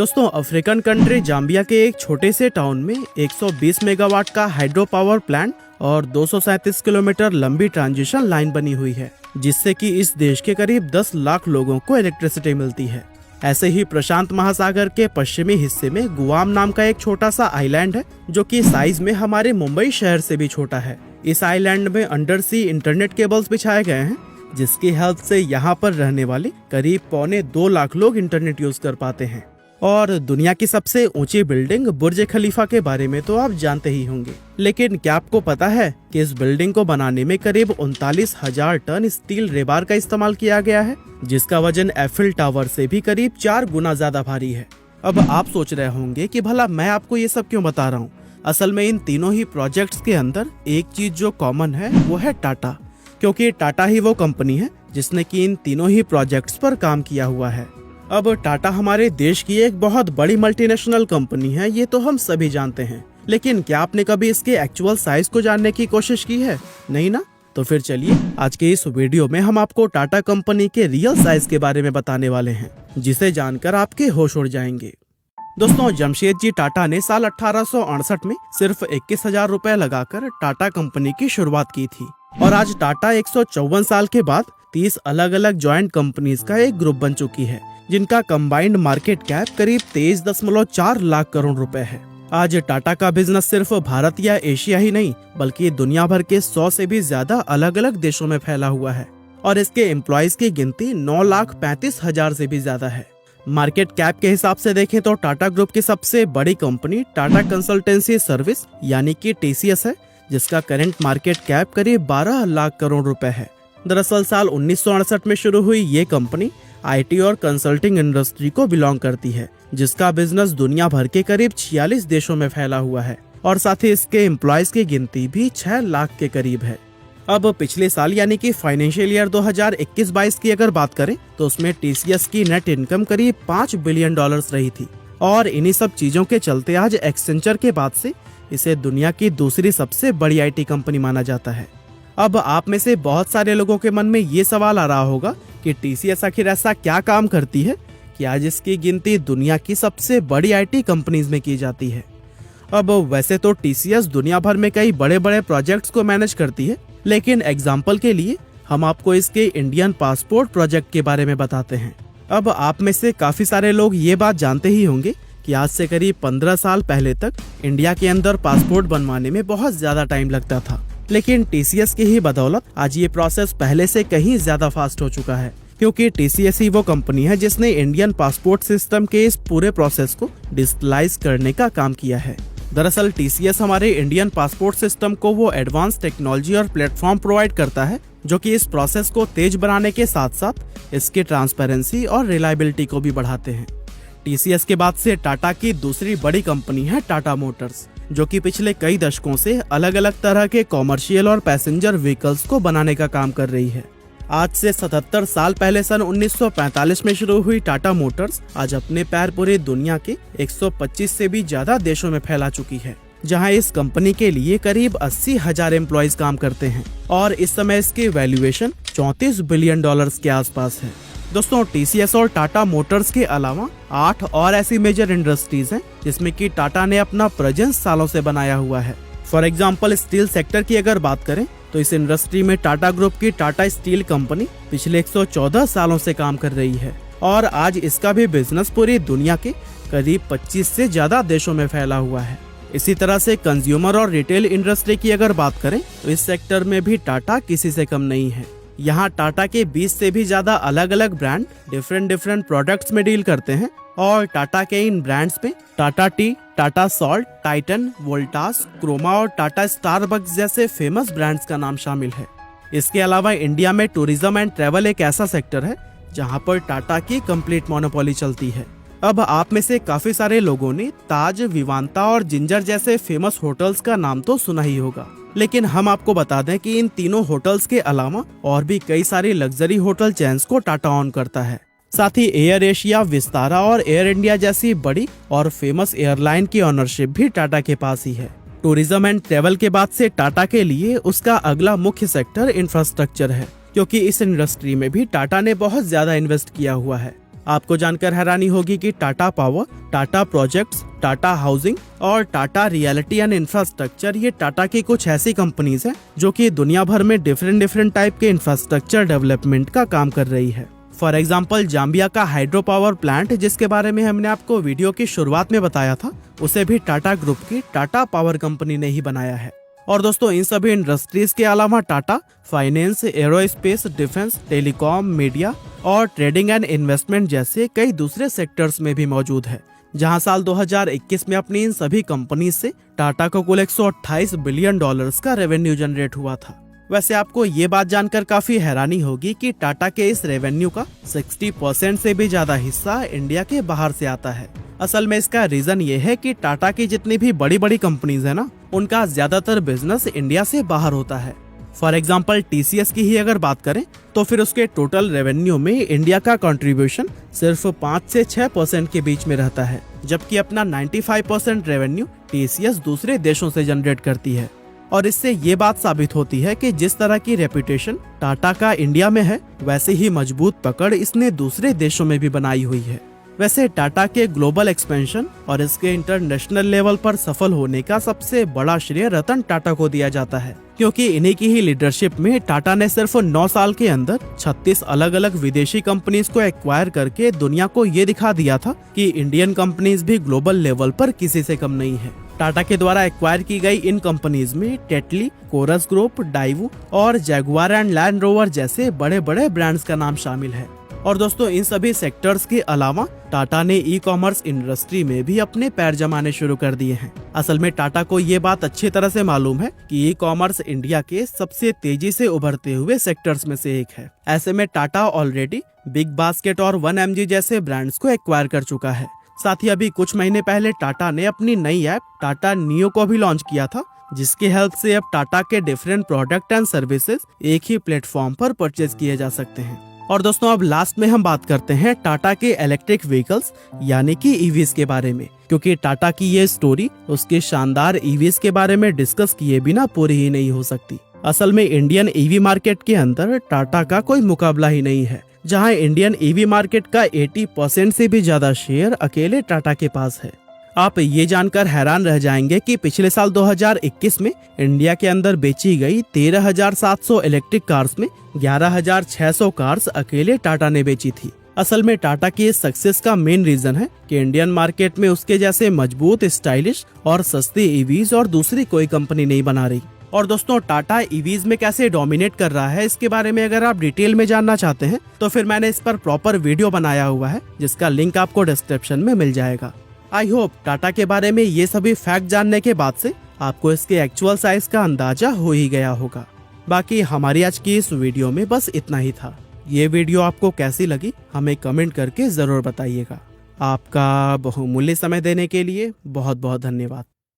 दोस्तों, African country Zambia के एक छोटे से टाउन में 120 मेगावाट का हाइड्रो पावर प्लांट और 237 किलोमीटर लंबी ट्रांसमिशन लाइन बनी हुई है, जिससे कि इस देश के करीब 10 लाख लोगों को इलेक्ट्रिसिटी मिलती है। ऐसे ही प्रशांत महासागर के पश्चिमी हिस्से में गुआम नाम का एक छोटा सा आइलैंड है, जो कि साइज में हमारे मुंबई शहर से भी छोटा है। इस आइलैंड में अंडर सी इंटरनेट केबल्स बिछाए गए हैं, जिसकी हेल्प से यहाँ पर रहने वाले करीब 2.25 लाख लोग इंटरनेट यूज कर पाते हैं। और दुनिया की सबसे ऊंची बिल्डिंग बुर्ज खलीफा के बारे में तो आप जानते ही होंगे, लेकिन क्या आपको पता है कि इस बिल्डिंग को बनाने में करीब 39,000 टन स्टील रेबार का इस्तेमाल किया गया है, जिसका वजन एफिल टावर से भी करीब 4 गुना ज्यादा भारी है। अब आप सोच रहे होंगे कि भला मैं आपको ये सब क्यों बता रहा हूँ। असल में इन तीनों ही प्रोजेक्ट्स के अंदर एक चीज जो कॉमन है वो है टाटा, क्योंकि टाटा ही वो कंपनी है जिसने कि इन तीनों ही प्रोजेक्ट्स पर काम किया हुआ है। अब टाटा हमारे देश की एक बहुत बड़ी मल्टीनेशनल कंपनी है, ये तो हम सभी जानते हैं, लेकिन क्या आपने कभी इसके एक्चुअल साइज को जानने की कोशिश की है? नहीं ना? तो फिर चलिए आज के इस वीडियो में हम आपको टाटा कंपनी के रियल साइज के बारे में बताने वाले हैं, जिसे जानकर आपके होश उड़ जाएंगे। दोस्तों, जमशेदजी टाटा ने साल 1868 में सिर्फ 21,000 रुपए लगाकर टाटा कंपनी की शुरुआत की थी, और आज टाटा 154 साल के बाद 30 अलग अलग ज्वाइंट कंपनीज का एक ग्रुप बन चुकी है, जिनका कंबाइंड मार्केट कैप करीब 23.4 लाख करोड़ रुपए है। आज टाटा का बिजनेस सिर्फ भारत या एशिया ही नहीं, बल्कि दुनिया भर के 100 से भी ज्यादा अलग अलग देशों में फैला हुआ है, और इसके एम्प्लॉयज की गिनती 9,35,000 से भी ज्यादा है। मार्केट कैप के हिसाब से देखें तो टाटा ग्रुप की सबसे बड़ी कंपनी टाटा कंसल्टेंसी सर्विस यानी कि TCS है, जिसका करंट मार्केट कैप करीब 12 लाख करोड़ रुपए है। दरअसल साल 1968 में शुरू हुई ये कंपनी IT और कंसल्टिंग इंडस्ट्री को बिलोंग करती है, जिसका बिजनेस दुनिया भर के करीब 46 देशों में फैला हुआ है, और साथ ही इसके एम्प्लॉयज की गिनती भी 6 लाख के करीब है। अब पिछले साल यानी कि फाइनेंशियल ईयर 2021-22 की अगर बात करें तो उसमें TCS की नेट इनकम करीब $5 बिलियन रही थी, और इन्हीं सब चीजों के चलते आज एक्सेंचर के बाद से इसे दुनिया की दूसरी सबसे बड़ी IT कंपनी माना जाता है। अब आप में से बहुत सारे लोगों के मन में ये सवाल आ रहा होगा कि TCS आखिर ऐसा क्या काम करती है कि आज इसकी गिनती दुनिया की सबसे बड़ी IT कंपनीज में की जाती है। अब वैसे तो TCS दुनिया भर में कई बड़े बड़े प्रोजेक्ट्स को मैनेज करती है, लेकिन एग्जाम्पल के लिए हम आपको इसके इंडियन पासपोर्ट प्रोजेक्ट के बारे में बताते हैं। अब आप में से काफी सारे लोग ये बात जानते ही होंगे कि आज से करीब 15 साल पहले तक इंडिया के अंदर पासपोर्ट बनवाने में बहुत ज्यादा टाइम लगता था, लेकिन TCS की ही बदौलत आज ये प्रोसेस पहले से कहीं ज्यादा फास्ट हो चुका है, क्योंकि TCS ही वो कंपनी है जिसने इंडियन पासपोर्ट सिस्टम के इस पूरे प्रोसेस को डिजिटलाइज करने का काम किया है। दरअसल TCS हमारे इंडियन पासपोर्ट सिस्टम को वो एडवांस टेक्नोलॉजी और प्लेटफॉर्म प्रोवाइड करता है, जो कि इस प्रोसेस को तेज बनाने के साथ साथ इसकी ट्रांसपेरेंसी और रिलायबिलिटी को भी बढ़ाते हैं। TCS के बाद से टाटा की दूसरी बड़ी कंपनी है टाटा मोटर्स, जो कि पिछले कई दशकों से अलग अलग तरह के कॉमर्शियल और पैसेंजर व्हीकल्स को बनाने का काम कर रही है। आज से 77 साल पहले सन 1945 में शुरू हुई टाटा मोटर्स आज अपने पैर पूरी दुनिया के 125 से भी ज्यादा देशों में फैला चुकी है, जहां इस कंपनी के लिए करीब 80,000 एम्प्लॉयज काम करते हैं, और इस समय इसकी वैल्यूएशन $34 बिलियन के आसपास है। दोस्तों, TCS और टाटा मोटर्स के अलावा 8 और ऐसी मेजर इंडस्ट्रीज हैं जिसमें कि टाटा ने अपना प्रेजेंस सालों से बनाया हुआ है। फॉर एग्जांपल, स्टील सेक्टर की अगर बात करें तो इस इंडस्ट्री में टाटा ग्रुप की टाटा स्टील कंपनी पिछले 114 सालों से काम कर रही है, और आज इसका भी बिजनेस पूरी दुनिया के करीब 25 से ज्यादा देशों में फैला हुआ है। इसी तरह से कंज्यूमर और रिटेल इंडस्ट्री की अगर बात करें तो इस सेक्टर में भी टाटा किसी से कम नहीं है। यहाँ टाटा के 20 से भी ज्यादा अलग अलग ब्रांड डिफरेंट प्रोडक्ट्स में डील करते हैं, और टाटा के इन ब्रांड्स में Tata tea, Tata salt, Titan, Voltas, Croma और टाटा स्टारबक्स जैसे फेमस ब्रांड्स का नाम शामिल है। इसके अलावा इंडिया में टूरिज्म एंड ट्रैवल एक ऐसा सेक्टर है जहाँ पर टाटा की कंप्लीट मोनोपोली चलती है। अब आप में से काफी सारे लोगों ने ताज, विवांता और जिंजर जैसे फेमस होटल्स का नाम तो सुना ही होगा, लेकिन हम आपको बता दें कि इन तीनों होटल्स के अलावा और भी कई सारी लग्जरी होटल चेन्स को टाटा ऑन करता है। साथ ही एयर एशिया, विस्तारा और एयर इंडिया जैसी बड़ी और फेमस एयरलाइन की ऑनरशिप भी टाटा के पास ही है। टूरिज्म एंड ट्रैवल के बाद से टाटा के लिए उसका अगला मुख्य सेक्टर इंफ्रास्ट्रक्चर है, क्योंकि इस इंडस्ट्री में भी टाटा ने बहुत ज्यादा इन्वेस्ट किया हुआ है। आपको जानकर हैरानी होगी कि Tata power, Tata projects, Tata housing और टाटा रियलिटी एंड इंफ्रास्ट्रक्चर ये टाटा की कुछ ऐसी कंपनीज हैं जो कि दुनिया भर में डिफरेंट टाइप के इंफ्रास्ट्रक्चर डेवलपमेंट का काम कर रही है। फॉर एग्जाम्पल जाम्बिया का हाइड्रो पावर प्लांट, जिसके बारे में हमने आपको वीडियो की शुरुआत में बताया था, उसे भी टाटा ग्रुप की टाटा पावर कंपनी ने ही बनाया है। और दोस्तों, इन सभी इंडस्ट्रीज के अलावा Tata finance, aerospace, defence, telecom, media और ट्रेडिंग एंड इन्वेस्टमेंट जैसे कई दूसरे सेक्टर्स में भी मौजूद है, जहां साल 2021 में अपनी इन सभी कंपनी से टाटा को कुल 128 बिलियन डॉलर्स का रेवेन्यू जनरेट हुआ था। वैसे आपको ये बात जानकर काफी हैरानी होगी कि टाटा के इस रेवेन्यू का 60% से भी ज्यादा हिस्सा इंडिया के बाहर से आता है। असल में इसका रीजन ये है कि टाटा की जितनी भी बड़ी बड़ी कंपनीज है ना, उनका ज्यादातर बिजनेस इंडिया से बाहर होता है। फॉर एग्जाम्पल TCS की ही अगर बात करें तो फिर उसके टोटल रेवेन्यू में इंडिया का कंट्रीब्यूशन सिर्फ 5 से 6% के बीच में रहता है, जबकि अपना 95% रेवेन्यू TCS दूसरे देशों से जनरेट करती है। और इससे ये बात साबित होती है कि जिस तरह की रेपुटेशन टाटा का इंडिया में है, वैसे ही मजबूत पकड़ इसने दूसरे देशों में भी बनाई हुई है। वैसे टाटा के ग्लोबल एक्सपेंशन और इसके इंटरनेशनल लेवल पर सफल होने का सबसे बड़ा श्रेय रतन टाटा को दिया जाता है, क्योंकि इन्हीं की ही लीडरशिप में टाटा ने सिर्फ 9 साल के अंदर 36 अलग अलग विदेशी कंपनीज को एक्वायर करके दुनिया को ये दिखा दिया था कि इंडियन कंपनीज भी ग्लोबल लेवल पर किसी से कम नहीं है। टाटा के द्वारा एक्वायर की गई इन कंपनीज में टेटली, कोरस ग्रुप, डाइवू और जैगुआर एंड लैंड रोवर जैसे बड़े बड़े ब्रांड्स का नाम शामिल है। और दोस्तों, इन सभी सेक्टर्स के अलावा टाटा ने ई-कॉमर्स इंडस्ट्री में भी अपने पैर जमाने शुरू कर दिए हैं। असल में टाटा को ये बात अच्छी तरह से मालूम है कि ई-कॉमर्स इंडिया के सबसे तेजी से उभरते हुए सेक्टर्स में से एक है। ऐसे में टाटा ऑलरेडी बिग बास्केट और 1mg जैसे ब्रांड्स को एक्वायर कर चुका है। साथ ही अभी कुछ महीने पहले टाटा ने अपनी नई ऐप टाटा नियो को भी लॉन्च किया था, जिसकी हेल्प से अब टाटा के डिफरेंट प्रोडक्ट एंड सर्विसेज एक ही प्लेटफॉर्म पर परचेज किए जा सकते हैं। और दोस्तों, अब लास्ट में हम बात करते हैं टाटा के इलेक्ट्रिक व्हीकल्स यानी कि ईवीज के बारे में, क्योंकि टाटा की ये स्टोरी उसके शानदार ईवीज के बारे में डिस्कस किए बिना पूरी ही नहीं हो सकती। असल में इंडियन ईवी मार्केट के अंदर टाटा का कोई मुकाबला ही नहीं है, जहां इंडियन ईवी मार्केट का 80% से भी ज्यादा शेयर अकेले टाटा के पास है। आप ये जानकर हैरान रह जाएंगे कि पिछले साल 2021 में इंडिया के अंदर बेची गई 13,700 इलेक्ट्रिक कार्स में 11,600 कार्स अकेले टाटा ने बेची थी। असल में टाटा की इस सक्सेस का मेन रीजन है कि इंडियन मार्केट में उसके जैसे मजबूत, स्टाइलिश और सस्ती ईवीज और दूसरी कोई कंपनी नहीं बना रही। और दोस्तों, टाटा ईवीज में कैसे डोमिनेट कर रहा है, इसके बारे में अगर आप डिटेल में जानना चाहते हैं तो फिर मैंने इस पर प्रॉपर वीडियो बनाया हुआ है, जिसका लिंक आपको डिस्क्रिप्शन में मिल जाएगा। आई होप टाटा के बारे में ये सभी फैक्ट जानने के बाद से आपको इसके एक्चुअल साइज का अंदाजा हो ही गया होगा। बाकी हमारी आज की इस वीडियो में बस इतना ही था। ये वीडियो आपको कैसी लगी हमें कमेंट करके जरूर बताइएगा। आपका बहुमूल्य समय देने के लिए बहुत बहुत धन्यवाद।